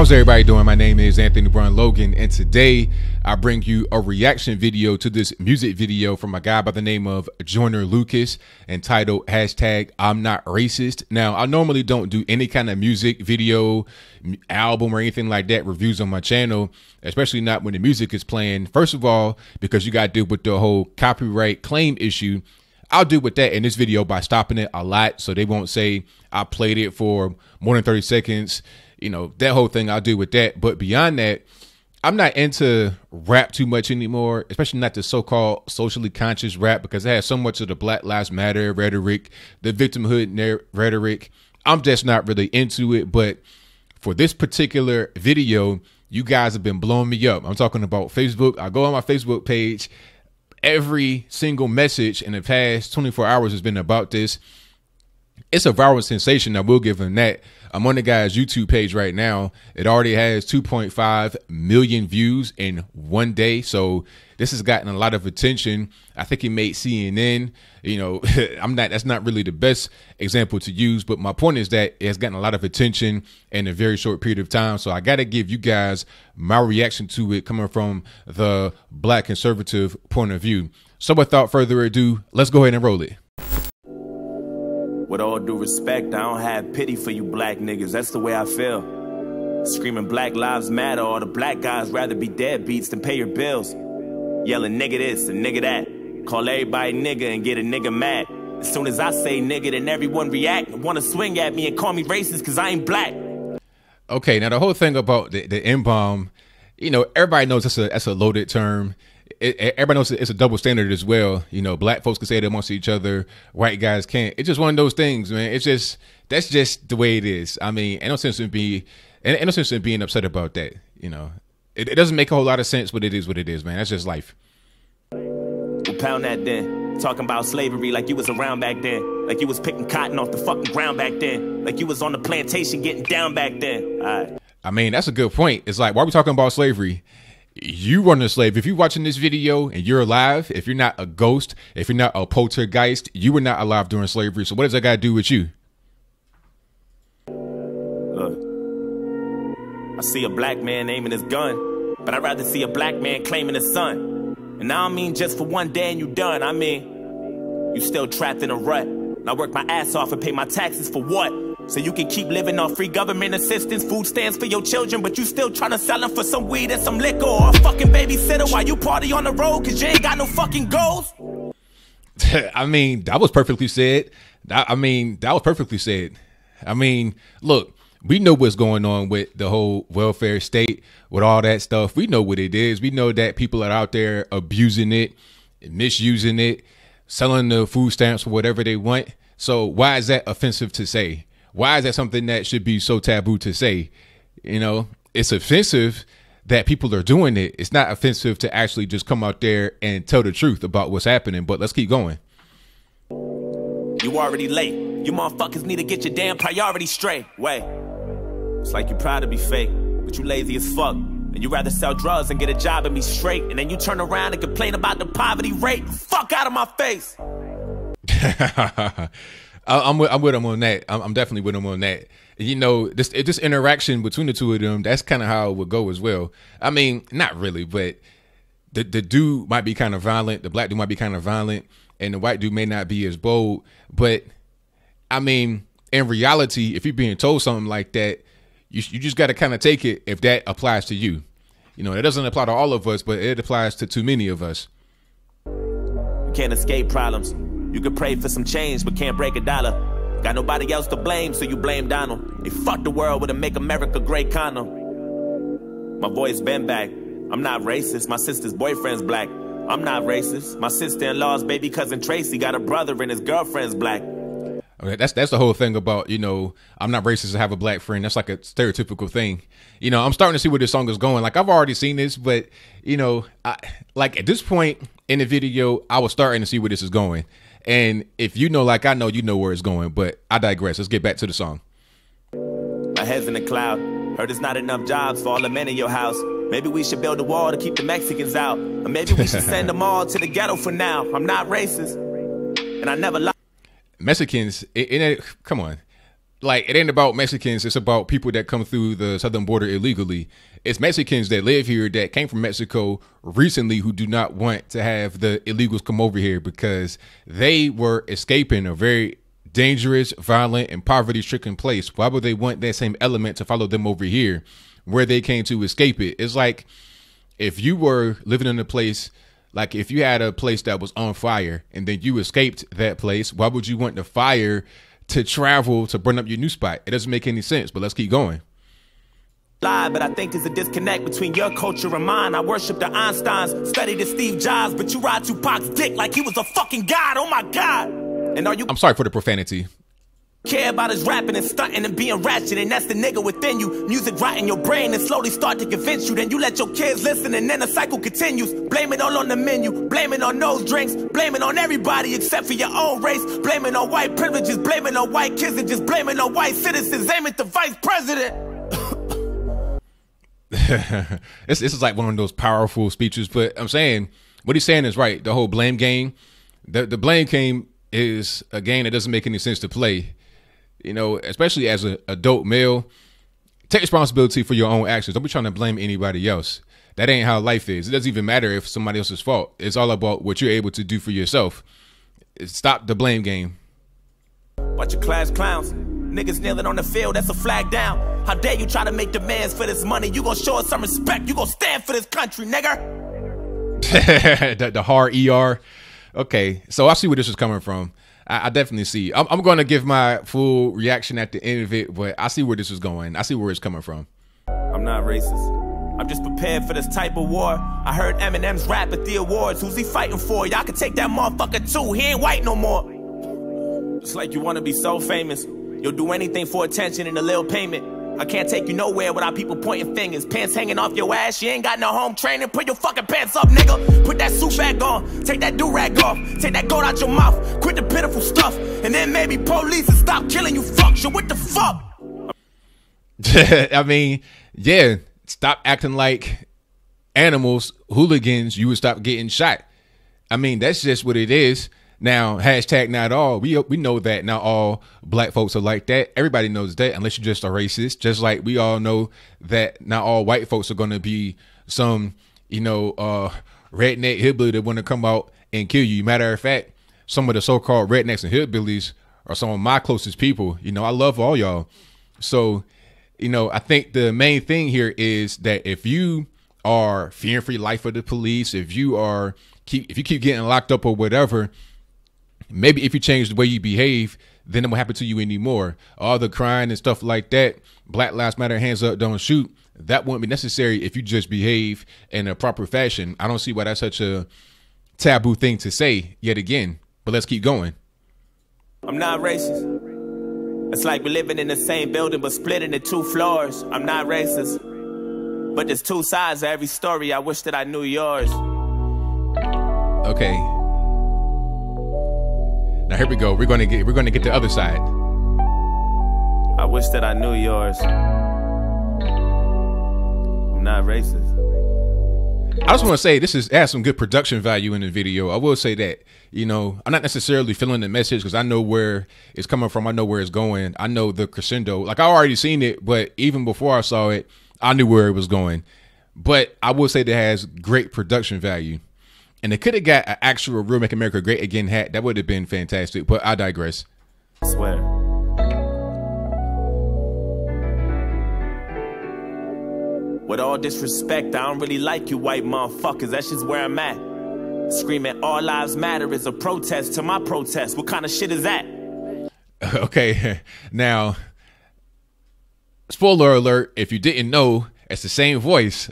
How's everybody doing? My name is Anthony Brown Logan, and today I bring you a reaction video to this music video from a guy by the name of Joyner Lucas entitled #I'm Not Racist. Now, I normally don't do any kind of music video, album, or anything like that reviews on my channel, especially not when the music is playing. First of all, because you got to deal with the whole copyright claim issue. I'll deal with that in this video by stopping it a lot so they won't say I played it for more than 30 seconds. You know, that whole thing, I'll deal with that. But beyond that, I'm not into rap too much anymore, especially not the so-called socially conscious rap, because it has so much of the Black Lives Matter rhetoric, the victimhood rhetoric. I'm just not really into it. But for this particular video, you guys have been blowing me up. I'm talking about Facebook. I go on my Facebook page. Every single message in the past 24 hours has been about this. It's a viral sensation. I will give him that. I'm on the guy's YouTube page right now. It already has 2.5 million views in one day. So this has gotten a lot of attention. I think he made CNN. You know, that's not really the best example to use, but my point is that it has gotten a lot of attention in a very short period of time. So I got to give you guys my reaction to it coming from the Black conservative point of view. So without further ado, let's go ahead and roll it. With all due respect, I don't have pity for you black niggas. That's the way I feel. Screaming Black Lives Matter, all the black guys rather be deadbeats than pay your bills. Yelling nigga this and nigga that. Call everybody nigga and get a nigga mad. As soon as I say nigga, then everyone react and want to swing at me and call me racist because I ain't black. Okay, now the whole thing about the N-bomb, you know, everybody knows that's a loaded term. Everybody knows it's a double standard as well. You know, black folks can say it amongst each other, white guys can't. It's just one of those things, man. That's just the way it is. I mean, ain't no sense in being upset about that. You know, it doesn't make a whole lot of sense, but it is what it is, man. That's just life. We'll pound that then. Talking about slavery like you was around back then, like you was picking cotton off the fucking ground back then, like you was on the plantation getting down back then. All right. I mean, that's a good point. It's like, why are we talking about slavery? You weren't a slave. If you're watching this video and you're alive, if you're not a ghost, if you're not a poltergeist, you were not alive during slavery. So what does that got to do with you? Look, I see a black man aiming his gun, but I'd rather see a black man claiming his son. And I don't mean just for one day and you done. I mean, you still trapped in a rut. And I work my ass off and pay my taxes for what? So you can keep living on free government assistance, food stamps for your children, but you still trying to sell them for some weed and some liquor, or a fucking babysitter while you party on the road because you ain't got no fucking goals? I mean, that was perfectly said. That was perfectly said. I mean, look, we know what's going on with the whole welfare state, with all that stuff. We know what it is. We know that people are out there abusing it, misusing it, selling the food stamps for whatever they want. So why is that offensive to say? Why is that something that should be so taboo to say? You know, it's offensive that people are doing it. It's not offensive to actually just come out there and tell the truth about what's happening. But let's keep going. You already late. You motherfuckers need to get your damn priorities straight. Wait. It's like you're proud to be fake, but you lazy as fuck. And you rather sell drugs and get a job and be straight. And then you turn around and complain about the poverty rate. Fuck out of my face. I'm with him on that. I'm definitely with him on that. You know, this interaction between the two of them, that's kind of how it would go as well. I mean, not really, but the dude might be kind of violent. The black dude might be kind of violent, and the white dude may not be as bold. But I mean, in reality, if you're being told something like that, you just got to kind of take it if that applies to you. You know, it doesn't apply to all of us, but it applies to too many of us. You can't escape problems. You can pray for some change, but can't break a dollar. Got nobody else to blame, so you blame Donald. They fucked the world with a Make America Great condom. My boy's been back. I'm not racist. My sister's boyfriend's black. I'm not racist. My sister-in-law's baby cousin Tracy got a brother and his girlfriend's black. Okay, that's the whole thing about, you know, I'm not racist to have a black friend. That's like a stereotypical thing. You know, I'm starting to see where this song is going. Like, I've already seen this, but, you know, like at this point in the video, I was starting to see where this is going. And if you know, like I know, you know where it's going, but I digress. Let's get back to the song. My head's in the cloud. Heard there's not enough jobs for all the men in your house. Maybe we should build a wall to keep the Mexicans out. Or maybe we should send them all to the ghetto for now. I'm not racist. And I never lied. Mexicans, come on. Like, it ain't about Mexicans. It's about people that come through the southern border illegally. It's Mexicans that live here that came from Mexico recently who do not want to have the illegals come over here because they were escaping a very dangerous, violent, and poverty-stricken place. Why would they want that same element to follow them over here where they came to escape it? It's like if you were living in a place, like if you had a place that was on fire and then you escaped that place, why would you want the fire to travel to burn up your new spot? It doesn't make any sense, but let's keep going. But I think there's a disconnect between your culture and mine. I worship the Einsteins, study the Steve Jobs, but you ride Tupac's dick like he was a fucking god. Oh my God. And are you— I'm sorry for the profanity. Care about his rapping and stunting and being ratchet, and that's the nigga within you. Music rot in your brain and slowly start to convince you. Then you let your kids listen and then the cycle continues. Blame it all on the menu, blame it on those drinks, blame it on everybody except for your own race. Blame it on white privileges, blame it on white kids, and just blame it on white citizens. Aim at the vice president. This is like one of those powerful speeches, but I'm saying what he's saying is right. The whole blame game, the blame game is a game that doesn't make any sense to play. You know, especially as an adult male, take responsibility for your own actions. Don't be trying to blame anybody else. That ain't how life is. It doesn't even matter if somebody else's fault. It's all about what you're able to do for yourself. Stop the blame game. Watch your class clowns. Niggas kneeling on the field, that's a flag down. How dare you try to make demands for this money? You gonna show us some respect. You gonna stand for this country, nigga. the hard ER. Okay, so I see where this is coming from. I definitely see. I'm going to give my full reaction at the end of it, but I see where this is going. I see where it's coming from. I'm not racist. I'm just prepared for this type of war. I heard Eminem's rap at the awards. Who's he fighting for? Y'all can take that motherfucker too. He ain't white no more. It's like you want to be so famous. You'll do anything for attention and a little payment. I can't take you nowhere without people pointing fingers. Pants hanging off your ass, you ain't got no home training. Put your fucking pants up, nigga. Put that suit back on. Take that do-rag off. Take that gold out your mouth. Quit the pitiful stuff. And then maybe police and stop killing you fucks. So what the fuck? I mean, yeah. Stop acting like animals, hooligans. You would stop getting shot. I mean, that's just what it is. Now, hashtag not all. We know that not all black folks are like that. Everybody knows that unless you're just a racist. Just like we all know that not all white folks are going to be some, redneck hillbilly that want to come out and kill you. Matter of fact, some of the so-called rednecks and hillbillies are some of my closest people. You know, I love all y'all. So, I think the main thing here is that if you are fearing for your life of the police, if you keep getting locked up or whatever, maybe if you change the way you behave, then it won't happen to you anymore. All the crying and stuff like that, Black Lives Matter, hands up, don't shoot, that won't be necessary if you just behave in a proper fashion. I don't see why that's such a taboo thing to say yet again, but let's keep going. I'm not racist. It's like we're living in the same building but split into two floors. I'm not racist. But there's two sides to every story. I wish that I knew yours. Okay. Now here we go. We're gonna get the other side. I wish that I knew yours. I'm not racist. I just want to say this has some good production value in the video. I will say that. I'm not necessarily feeling the message because I know where it's coming from. I know where it's going. I know the crescendo. Like, I already seen it, but even before I saw it, I knew where it was going. But I will say that it has great production value. And they could have got an actual real Make America Great Again hat. That would have been fantastic. But I digress. I swear. With all disrespect, I don't really like you white motherfuckers. That's just where I'm at. Screaming all lives matter is a protest to my protest. What kind of shit is that? Okay. Now, spoiler alert, if you didn't know, it's the same voice.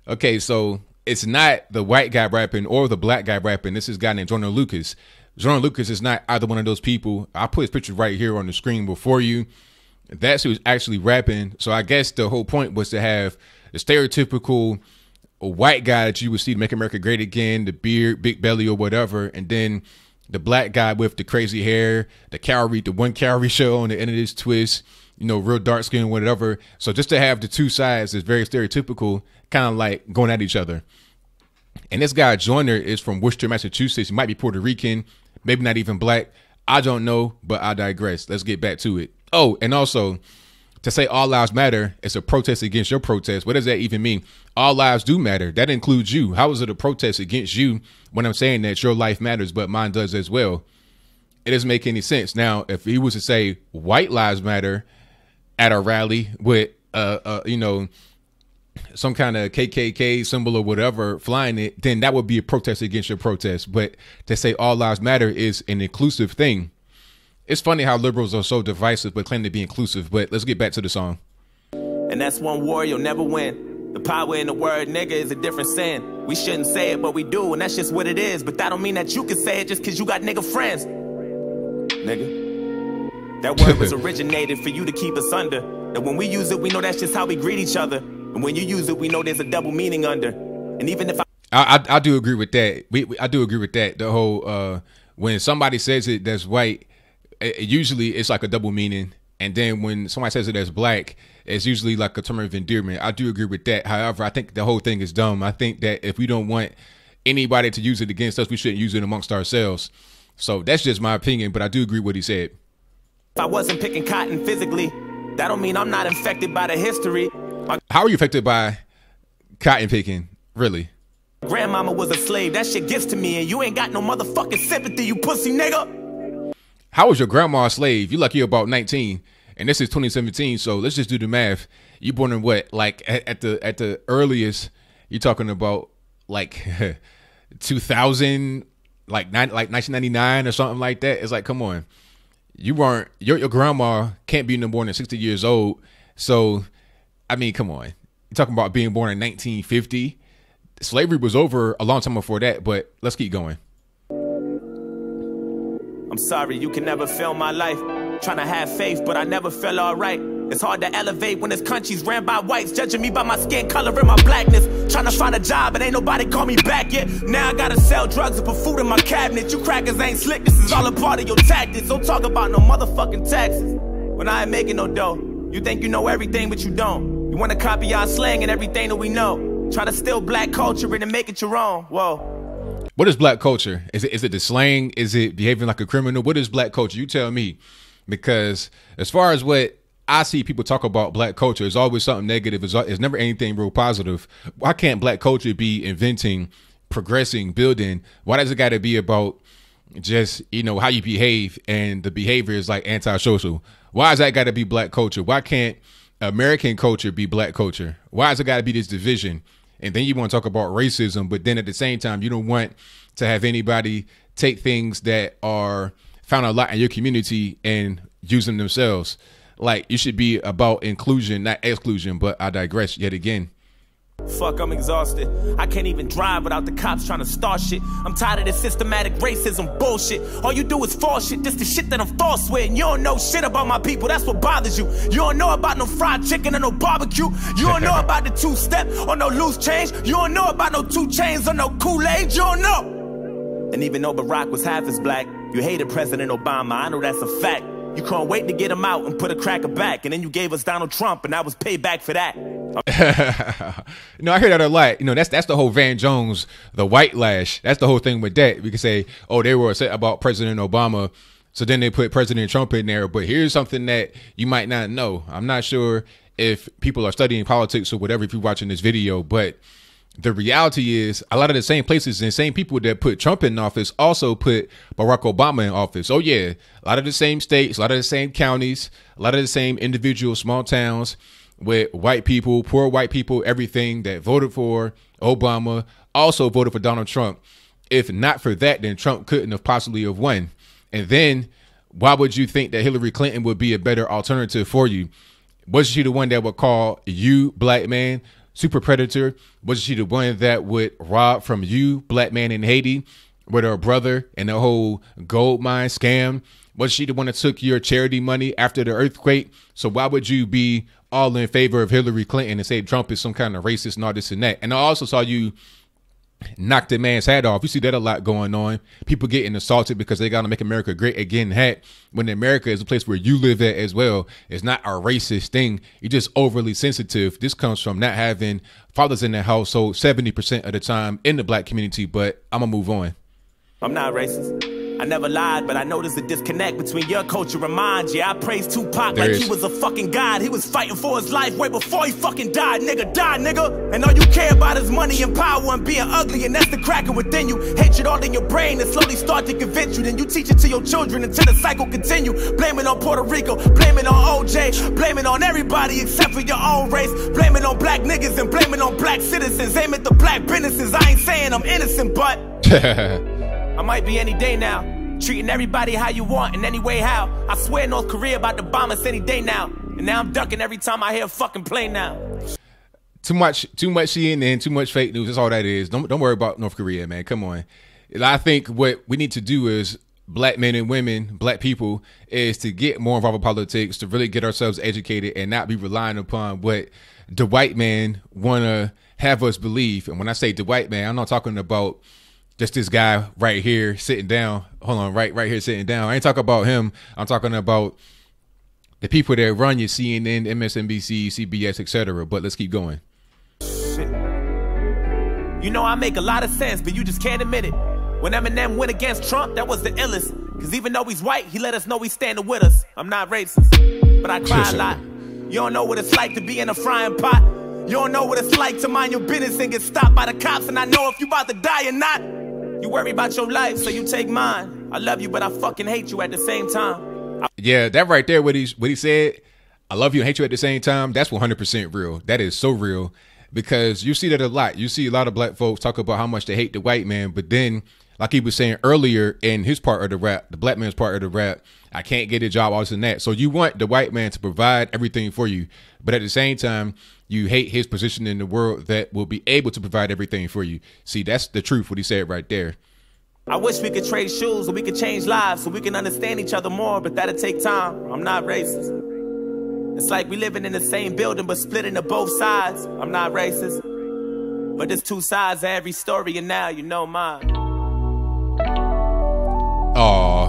Okay, so it's not the white guy rapping or the black guy rapping. This is a guy named Joyner Lucas. Joyner Lucas is not either one of those people. I put his picture right here on the screen before you. That's who's actually rapping. So I guess the whole point was to have the stereotypical white guy that you would see to Make America Great Again, the beard, big belly or whatever, and then the black guy with the crazy hair, the one calorie show on the end of this twist, real dark skin, whatever. So just to have the two sides is very stereotypical, kind of like going at each other. And this guy Joyner is from Worcester, Massachusetts. He might be Puerto Rican, maybe not even black. I don't know, but I digress. Let's get back to it. Oh, and also to say all lives matter is a protest against your protest. What does that even mean? All lives do matter. That includes you. How is it a protest against you when I'm saying that your life matters, but mine does as well? It doesn't make any sense. Now, if he was to say white lives matter at a rally with, you know, some kind of KKK symbol or whatever flying it, then that would be a protest against your protest. But to say all lives matter is an inclusive thing. It's funny how liberals are so divisive but claim to be inclusive. But let's get back to the song. And that's one war you'll never win. The power in the word nigga is a different sin. We shouldn't say it, but we do, and that's just what it is. But that don't mean that you can say it just because you got nigga friends. Nigga. That word was originated for you to keep us under. And when we use it, we know that's just how we greet each other. And when you use it, we know there's a double meaning under. And even if I do agree with that. I do agree with that. The whole when somebody says it that's white, usually it's like a double meaning. And then when somebody says it as black, it's usually like a term of endearment. I do agree with that. However, I think the whole thing is dumb. I think that if we don't want anybody to use it against us, we shouldn't use it amongst ourselves. So that's just my opinion, but I do agree with what he said. If I wasn't picking cotton physically, that don't mean I'm not infected by the history. How are you affected by cotton picking? Really? Grandmama was a slave. That shit gets to me, and you ain't got no motherfucking sympathy, you pussy nigga. How was your grandma a slave? You lucky you're about 19, and this is 2017. So let's just do the math. You born in what? Like at the earliest, you're talking about like 2000, like 1999 or something like that. It's like, come on, you weren't. Your grandma can't be no more than 60 years old. So, I mean, come on. You're talking about being born in 1950. Slavery was over a long time before that. But let's keep going. I'm sorry, you can never feel my life. Trying to have faith, but I never feel alright. It's hard to elevate when this country's ran by whites, judging me by my skin color and my blackness. Trying to find a job, but ain't nobody call me back yet. Now I gotta sell drugs and put food in my cabinet. You crackers ain't slick, this is all a part of your tactics. Don't talk about no motherfucking taxes when I ain't making no dough. You think you know everything, but you don't. You wanna copy our slang and everything that we know. Try to steal black culture and make it your own. Whoa. What is black culture? Is it the slang? Is it behaving like a criminal? What is black culture? You tell me. Because as far as what I see people talk about black culture, it's always something negative. It's never anything real positive. Why can't black culture be inventing, progressing, building? Why does it got to be about just, you know, how you behave and the behavior is like antisocial? Why has that got to be black culture? Why can't American culture be black culture? Why has it got to be this division? And then you want to talk about racism, but then at the same time, you don't want to have anybody take things that are found a lot in your community and use them themselves. Like, you should be about inclusion, not exclusion, but I digress yet again. Fuck, I'm exhausted. I can't even drive without the cops trying to start shit. I'm tired of this systematic racism bullshit. All you do is false shit. This the shit that I'm false with. And you don't know shit about my people. That's what bothers you. You don't know about no fried chicken or no barbecue. You don't know about the two-step or no loose change. You don't know about no 2 Chainz or no Kool-Aid. You don't know. And even though Barack was half as black, you hated President Obama. I know that's a fact. You couldn't wait to get him out and put a cracker back. And then you gave us Donald Trump, and that was payback for that. You know, I hear that a lot. You know, that's the whole Van Jones, the white lash. That's the whole thing with that. We can say, oh, they were upset about President Obama, so then they put President Trump in there. But here's something that you might not know. I'm not sure if people are studying politics or whatever if you're watching this video, but the reality is a lot of the same places and same people that put Trump in office also put Barack Obama in office. Oh, yeah, a lot of the same states, a lot of the same counties, a lot of the same individual small towns with white people, poor white people, everything that voted for Obama also voted for Donald Trump. If not for that, then Trump couldn't have possibly have won. And then why would you think that Hillary Clinton would be a better alternative for you? Wasn't she the one that would call you, black man, super predator? Wasn't she the one that would rob from you, black man in Haiti, with her brother and the whole gold mine scam? Was she the one that took your charity money after the earthquake? So why would you be all in favor of Hillary Clinton and say Trump is some kind of racist and all this and that? And I also saw you knock the man's hat off. You see that a lot going on. People getting assaulted because they got to make America great again hat, when America is a place where you live at as well. It's not a racist thing. You're just overly sensitive. This comes from not having fathers in the household 70% of the time in the black community, but I'm going to move on. I'm not racist. I never lied, but I noticed a disconnect between your culture and mine. Yeah, I praise Tupac like he was a fucking god. He was fighting for his life way before he fucking died, nigga. Die, nigga. And all you care about is money and power and being ugly, and that's the cracker within you. Hatred all in your brain and slowly start to convince you. Then you teach it to your children until the cycle continue. Blame it on Puerto Rico, blame it on OJ, blame it on everybody except for your own race. Blame it on black niggas and blame it on black citizens. Aim at the black businesses. I ain't saying I'm innocent, but I might be any day now. Treating everybody how you want in any way how. I swear North Korea about to bomb us any day now. And now I'm ducking every time I hear a fucking plane now. Too much CNN, too much fake news. That's all that is. Don't worry about North Korea, man. Come on. I think what we need to do is, black men and women, black people, is to get more involved in politics, to really get ourselves educated and not be relying upon what the white man want to have us believe. And when I say the white man, I'm not talking about just this guy right here sitting down. Hold on, right here sitting down. I ain't talking about him. I'm talking about the people that run your CNN, MSNBC, CBS, etc. But let's keep going. Shit. You know I make a lot of sense, but you just can't admit it. When Eminem went against Trump, that was the illest. Because even though he's white, he let us know he's standing with us. I'm not racist, but I cry a lot. You don't know what it's like to be in a frying pot. You don't know what it's like to mind your business and get stopped by the cops. And I know if you about to die or not. You worry about your life, so you take mine. I love you, but I fucking hate you at the same time. Yeah, that right there, what he said, I love you and hate you at the same time, that's 100% real. That is so real, because you see that a lot. You see a lot of black folks talk about how much they hate the white man, but then, like he was saying earlier in his part of the rap, the black man's part of the rap, I can't get a job, all this and that. So you want the white man to provide everything for you, but at the same time, you hate his position in the world that will be able to provide everything for you. See, that's the truth, what he said right there. I wish we could trade shoes so we could change lives so we can understand each other more, but that'll take time. I'm not racist. It's like we living in the same building but split into both sides. I'm not racist. But there's two sides of every story, and now you know mine. Aw.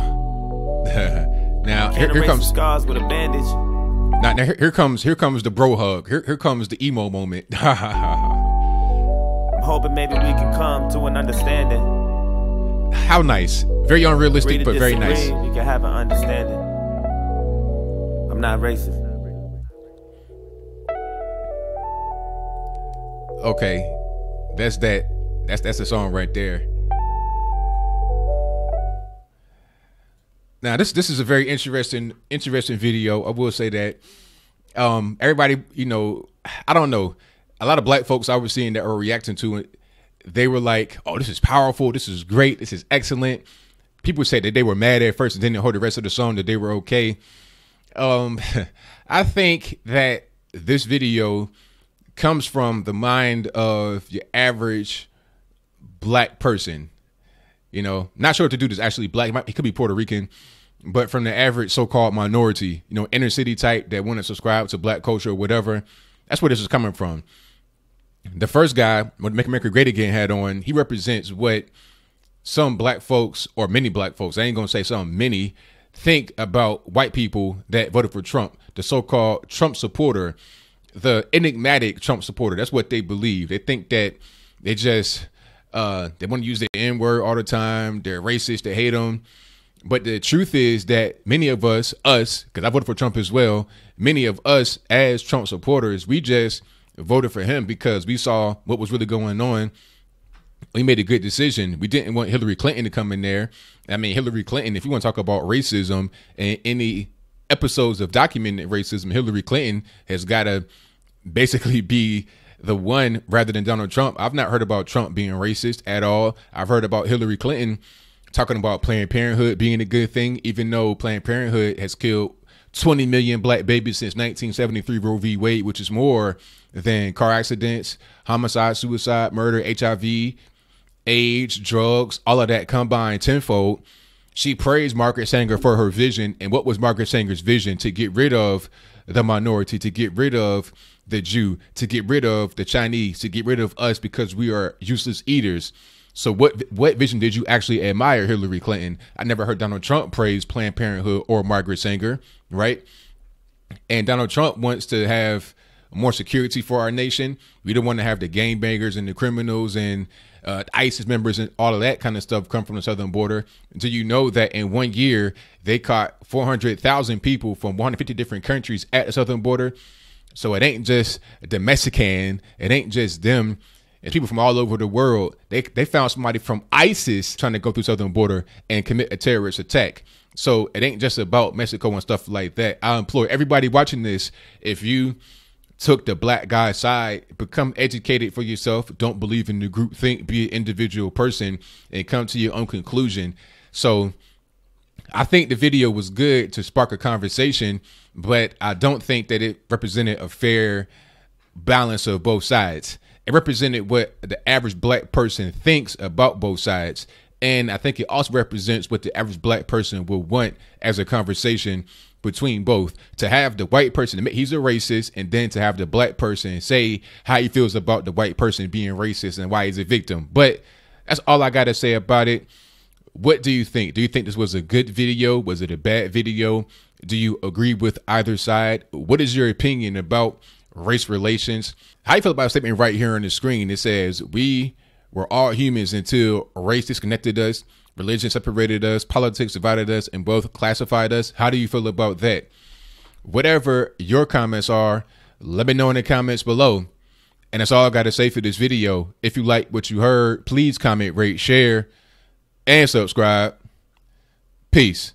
Now here comes scars with a bandage. Now here comes the bro hug. Here comes the emo moment. I'm hoping maybe we can come to an understanding. How nice. Very unrealistic, but very nice. We can have an understanding. I'm not racist. Okay. That's the song right there. Now this is a very interesting video. I will say that. Everybody, you know, I don't know. A lot of black folks I was seeing that were reacting to it, they were like, oh, this is powerful. This is great. This is excellent. People said that they were mad at first and then they heard the rest of the song that they were okay. I think that this video comes from the mind of your average black person. You know, not sure if the dude is actually black. He could be Puerto Rican, but from the average so-called minority, you know, inner city type that want to subscribe to black culture or whatever. That's where this is coming from. The first guy, what Make America Great Again had on, he represents what some black folks, or many black folks, I ain't gonna say some, many, think about white people that voted for Trump, the so-called Trump supporter, the enigmatic Trump supporter. That's what they believe. They think that they just, they want to use the N-word all the time. They're racist. They hate them. But the truth is that many of us, because I voted for Trump as well, many of us as Trump supporters, we just voted for him because we saw what was really going on. We made a good decision. We didn't want Hillary Clinton to come in there. I mean, Hillary Clinton, if you want to talk about racism and any episodes of documented racism, Hillary Clinton has got to basically be the one rather than Donald Trump. I've not heard about Trump being racist at all. I've heard about Hillary Clinton talking about Planned Parenthood being a good thing, even though Planned Parenthood has killed 20 million black babies since 1973 Roe v. Wade, which is more than car accidents, homicide, suicide, murder, HIV, AIDS, drugs, all of that combined tenfold. She praised Margaret Sanger for her vision. And what was Margaret Sanger's vision? To get rid of the minority, to get rid of the Jew, to get rid of the Chinese, to get rid of us because we are useless eaters. So what vision did you actually admire, Hillary Clinton? I never heard Donald Trump praise Planned Parenthood or Margaret Sanger, right? And Donald Trump wants to have more security for our nation. We don't want to have the gangbangers and the criminals and ISIS members and all of that kind of stuff come from the southern border. Do you know that in 1 year they caught 400,000 people from 150 different countries at the southern border? So it ain't just the Mexican, it ain't just them. It's people from all over the world. They found somebody from ISIS trying to go through southern border and commit a terrorist attack. So it ain't just about Mexico and stuff like that. I implore everybody watching this, if you took the black guy's side, become educated for yourself. Don't believe in the group think, be an individual person and come to your own conclusion. So I think the video was good to spark a conversation, but I don't think that it represented a fair balance of both sides. It represented what the average black person thinks about both sides. And I think it also represents what the average black person will want as a conversation between both. To have the white person admit he's a racist, and then to have the black person say how he feels about the white person being racist and why he's a victim. But that's all I got to say about it. What do you think? Do you think this was a good video? Was it a bad video? Do you agree with either side? What is your opinion about race relations? How you feel about a statement right here on the screen? It says, we were all humans until race disconnected us, religion separated us, politics divided us, and both classified us. How do you feel about that? Whatever your comments are, let me know in the comments below. And that's all I got to say for this video. If you like what you heard, please comment, rate, share, and subscribe. Peace.